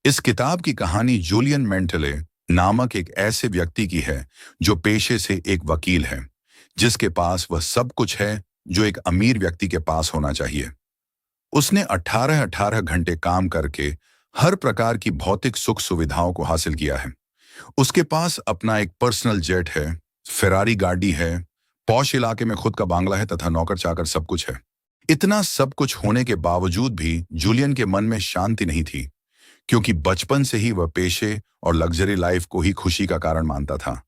इस किताब की कहानी जूलियन मेंटले नामक एक ऐसे व्यक्ति की है जो पेशे से एक वकील है, जिसके पास वह सब कुछ है जो एक अमीर व्यक्ति के पास होना चाहिए। उसने 18-18 घंटे काम करके हर प्रकार की भौतिक सुख सुविधाओं को हासिल किया है। उसके पास अपना एक पर्सनल जेट है, फेरारी गाड़ी है, पॉश इलाके में खुद का बांग्ला है तथा नौकर चाकर सब कुछ है। इतना सब कुछ होने के बावजूद भी जूलियन के मन में शांति नहीं थी, क्योंकि बचपन से ही वह पेशे और लग्जरी लाइफ को ही खुशी का कारण मानता था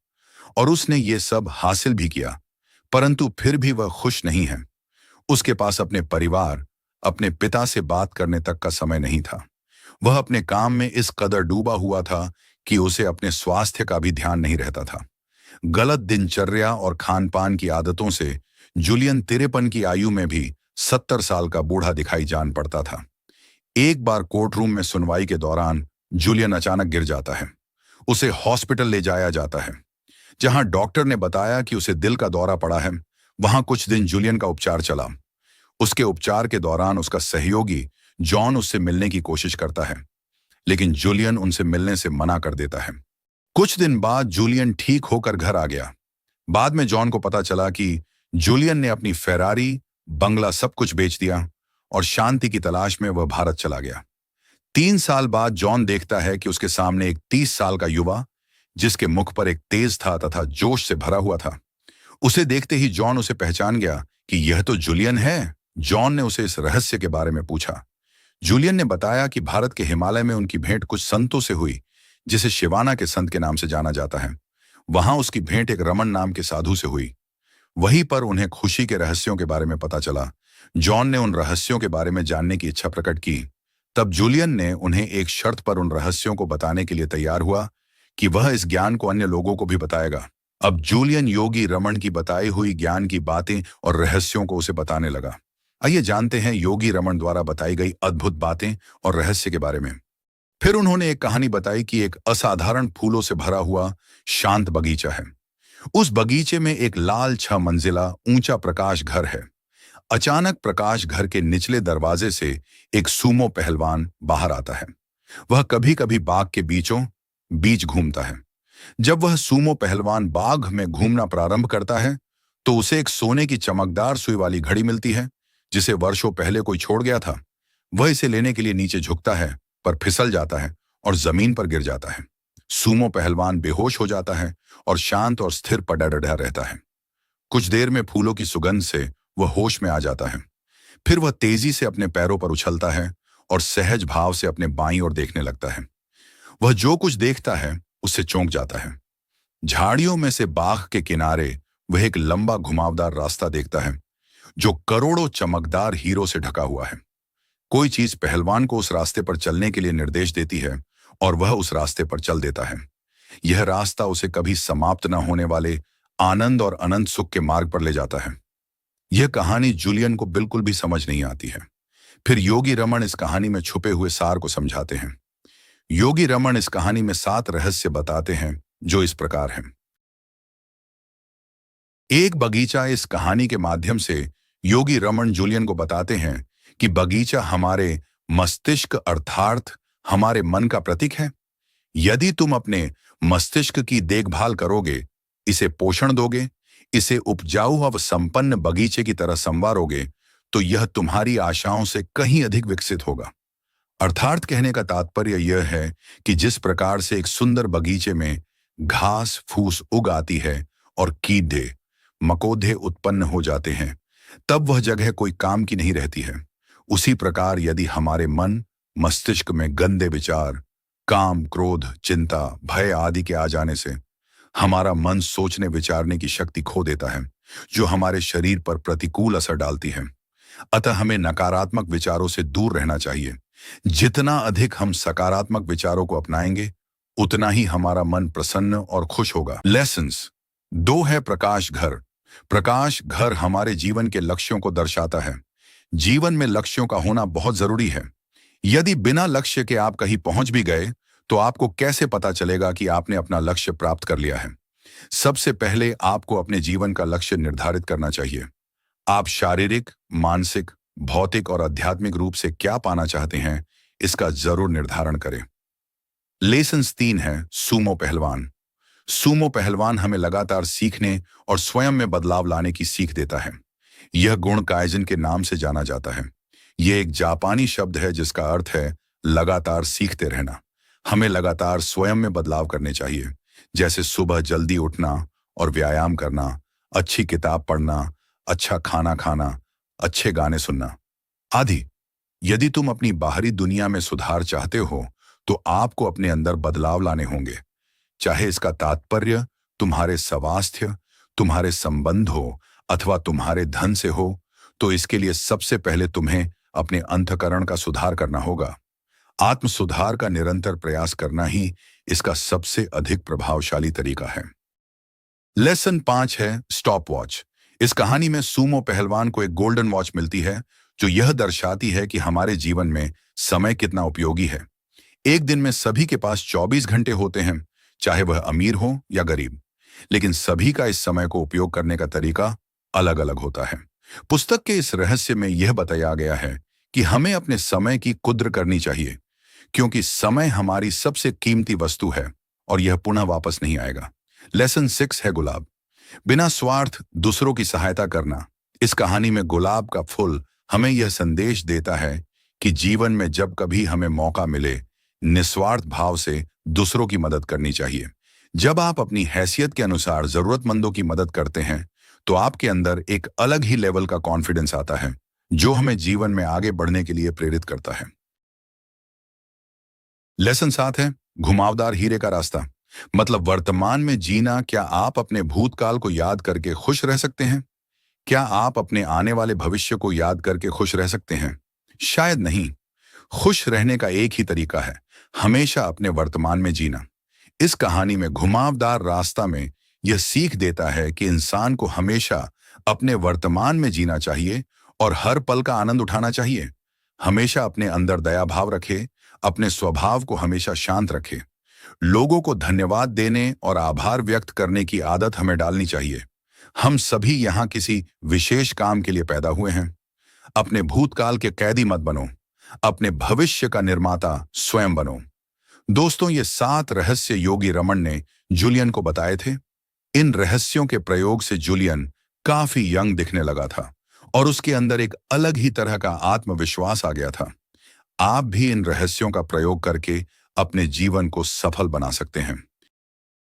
और उसने ये सब हासिल भी किया, परंतु फिर भी वह खुश नहीं है। उसके पास अपने परिवार, अपने पिता से बात करने तक का समय नहीं था। वह अपने काम में इस कदर डूबा हुआ था कि उसे अपने स्वास्थ्य का भी ध्यान नहीं रहता था। गलत दिनचर्या और खान पान की आदतों से जूलियन 53 की आयु में भी 70 साल का बूढ़ा दिखाई जान पड़ता था। एक बार कोर्ट रूम में सुनवाई के दौरान जूलियन अचानक गिर जाता है। उसे हॉस्पिटल ले जाया जाता है, जहां डॉक्टर ने बताया कि उसे दिल का दौरा पड़ा है। वहां कुछ दिन जूलियन का उपचार चला। उसके उपचार के दौरान उसका सहयोगी जॉन उससे मिलने की कोशिश करता है, लेकिन जूलियन उनसे मिलने से मना कर देता है। कुछ दिन बाद जूलियन ठीक होकर घर आ गया। बाद में जॉन को पता चला कि जूलियन ने अपनी फेरारी, बंगला सब कुछ बेच दिया और शांति की तलाश में वह भारत चला गया। 3 साल बाद जॉन देखता है कि उसके सामने एक 30 साल का युवा, जिसके मुख पर एक तेज था तथा जोश से भरा हुआ था। उसे देखते ही जॉन उसे पहचान गया कि यह तो जूलियन है। जॉन ने उसे इस रहस्य के बारे में पूछा। जूलियन ने बताया कि भारत के हिमालय में उनकी भेंट कुछ संतों से हुई, जिसे शिवाना के संत के नाम से जाना जाता है। वहां उसकी भेंट एक रमन नाम के साधु से हुई। वहीं पर उन्हें खुशी के रहस्यों के बारे में पता चला। जॉन ने उन रहस्यों के बारे में जानने की इच्छा प्रकट की। तब जूलियन ने उन्हें एक शर्त पर उन रहस्यों को बताने के लिए तैयार हुआ कि वह इस ज्ञान को अन्य लोगों को भी बताएगा। अब जूलियन योगी रमन की बताई हुई ज्ञान की बातें और रहस्यों को उसे बताने लगा। आइए जानते हैं योगी रमन द्वारा बताई गई अद्भुत बातें और रहस्य के बारे में। फिर उन्होंने एक कहानी बताई कि एक असाधारण फूलों से भरा हुआ शांत बगीचा है। उस बगीचे में एक लाल 6 मंजिला ऊंचा प्रकाश घर है। अचानक प्रकाश घर के निचले दरवाजे से एक सूमो पहलवान बाहर आता है। वह कभी कभी बाग के बीचों बीच घूमता है। जब वह सूमो पहलवान बाग में घूमना प्रारंभ करता है, तो उसे एक सोने की चमकदार सुई वाली घड़ी मिलती है, जिसे वर्षों पहले कोई छोड़ गया था। वह इसे लेने के लिए नीचे झुकता है, पर फिसल जाता है और जमीन पर गिर जाता है। सूमो पहलवान बेहोश हो जाता है और शांत और स्थिर पड़ा डटा रहता है। कुछ देर में फूलों की सुगंध से वह होश में आ जाता है। फिर वह तेजी से अपने पैरों पर उछलता है और सहज भाव से अपने बाईं ओर देखने लगता है। वह जो कुछ देखता है उससे चौंक जाता है। झाड़ियों में से बाग के किनारे वह एक लंबा घुमावदार रास्ता देखता है, जो करोड़ों चमकदार हीरों से ढका हुआ है। कोई चीज पहलवान को उस रास्ते पर चलने के लिए निर्देश देती है और वह उस रास्ते पर चल देता है। यह रास्ता उसे कभी समाप्त न होने वाले आनंद और अनंत सुख के मार्ग पर ले जाता है। यह कहानी जूलियन को बिल्कुल भी समझ नहीं आती है। फिर योगी रमन इस कहानी में छुपे हुए सार को समझाते हैं। योगी रमन इस कहानी में 7 रहस्य बताते हैं, जो इस प्रकार हैं। एक बगीचा। इस कहानी के माध्यम से योगी रमन जूलियन को बताते हैं कि बगीचा हमारे मस्तिष्क अर्थात हमारे मन का प्रतीक है। यदि तुम अपने मस्तिष्क की देखभाल करोगे, इसे पोषण दोगे, इसे उपजाऊ व संपन्न बगीचे की तरह संवारोगे, तो यह तुम्हारी आशाओं से कहीं अधिक विकसित होगा। अर्थात कहने का तात्पर्य यह है कि जिस प्रकार से एक सुंदर बगीचे में घास फूस उग आती है और कीड़े मकोड़े उत्पन्न हो जाते हैं, तब वह जगह कोई काम की नहीं रहती है। उसी प्रकार यदि हमारे मन मस्तिष्क में गंदे विचार, काम, क्रोध, चिंता, भय आदि के आ जाने से हमारा मन सोचने विचारने की शक्ति खो देता है, जो हमारे शरीर पर प्रतिकूल असर डालती है। अतः हमें नकारात्मक विचारों से दूर रहना चाहिए। जितना अधिक हम सकारात्मक विचारों को अपनाएंगे, उतना ही हमारा मन प्रसन्न और खुश होगा। लेसन्स 2 है प्रकाश घर। प्रकाश घर हमारे जीवन के लक्ष्यों को दर्शाता है। जीवन में लक्ष्यों का होना बहुत जरूरी है। यदि बिना लक्ष्य के आप कहीं पहुंच भी गए, तो आपको कैसे पता चलेगा कि आपने अपना लक्ष्य प्राप्त कर लिया है? सबसे पहले आपको अपने जीवन का लक्ष्य निर्धारित करना चाहिए। आप शारीरिक, मानसिक, भौतिक और आध्यात्मिक रूप से क्या पाना चाहते हैं, इसका जरूर निर्धारण करें। लेसन्स 3 है सूमो पहलवान। सूमो पहलवान हमें लगातार सीखने और स्वयं में बदलाव लाने की सीख देता है। यह गुण काइजन के नाम से जाना जाता है। यह एक जापानी शब्द है जिसका अर्थ है लगातार सीखते रहना। हमें लगातार स्वयं में बदलाव करने चाहिए, जैसे सुबह जल्दी उठना और व्यायाम करना, अच्छी किताब पढ़ना, अच्छा खाना खाना, अच्छे गाने सुनना आदि। यदि तुम अपनी बाहरी दुनिया में सुधार चाहते हो तो आपको अपने अंदर बदलाव लाने होंगे। चाहे इसका तात्पर्य तुम्हारे स्वास्थ्य, तुम्हारे संबंध हो अथवा तुम्हारे धन से हो, तो इसके लिए सबसे पहले तुम्हें अपने अंतःकरण का सुधार करना होगा। आत्म सुधार का निरंतर प्रयास करना ही इसका सबसे अधिक प्रभावशाली तरीका है। लेसन 5 है स्टॉप वॉच। इस कहानी में सूमो पहलवान को एक गोल्डन वॉच मिलती है जो यह दर्शाती है कि हमारे जीवन में समय कितना उपयोगी है। एक दिन में सभी के पास 24 घंटे होते हैं, चाहे वह अमीर हो या गरीब, लेकिन सभी का इस समय को उपयोग करने का तरीका अलग अलग होता है। पुस्तक के इस रहस्य में यह बताया गया है कि हमें अपने समय की कद्र करनी चाहिए, क्योंकि समय हमारी सबसे कीमती वस्तु है और यह पुनः वापस नहीं आएगा। लेसन 6 है गुलाब। बिना स्वार्थ दूसरों की सहायता करना। इस कहानी में गुलाब का फूल हमें यह संदेश देता है कि जीवन में जब कभी हमें मौका मिले, निस्वार्थ भाव से दूसरों की मदद करनी चाहिए। जब आप अपनी हैसियत के अनुसार जरूरतमंदों की मदद करते हैं तो आपके अंदर एक अलग ही लेवल का कॉन्फिडेंस आता है जो हमें जीवन में आगे बढ़ने के लिए प्रेरित करता है। लेसन 7 है घुमावदार हीरे का रास्ता। मतलब वर्तमान में जीना। क्या आप अपने भूतकाल को याद करके खुश रह सकते हैं? क्या आप अपने आने वाले भविष्य को याद करके खुश रह सकते हैं? शायद नहीं। खुश रहने का एक ही तरीका है, हमेशा अपने वर्तमान में जीना। इस कहानी में घुमावदार रास्ता में यह सीख देता है कि इंसान को हमेशा अपने वर्तमान में जीना चाहिए और हर पल का आनंद उठाना चाहिए। हमेशा अपने अंदर दया भाव रखे, अपने स्वभाव को हमेशा शांत रखे। लोगों को धन्यवाद देने और आभार व्यक्त करने की आदत हमें डालनी चाहिए। हम सभी यहाँ किसी विशेष काम के लिए पैदा हुए हैं। अपने भूतकाल के कैदी मत बनो, अपने भविष्य का निर्माता स्वयं बनो। दोस्तों, ये 7 रहस्य योगी रमन ने जूलियन को बताए थे। इन रहस्यों के प्रयोग से जूलियन काफी यंग दिखने लगा था और उसके अंदर एक अलग ही तरह का आत्मविश्वास आ गया था। आप भी इन रहस्यों का प्रयोग करके अपने जीवन को सफल बना सकते हैं।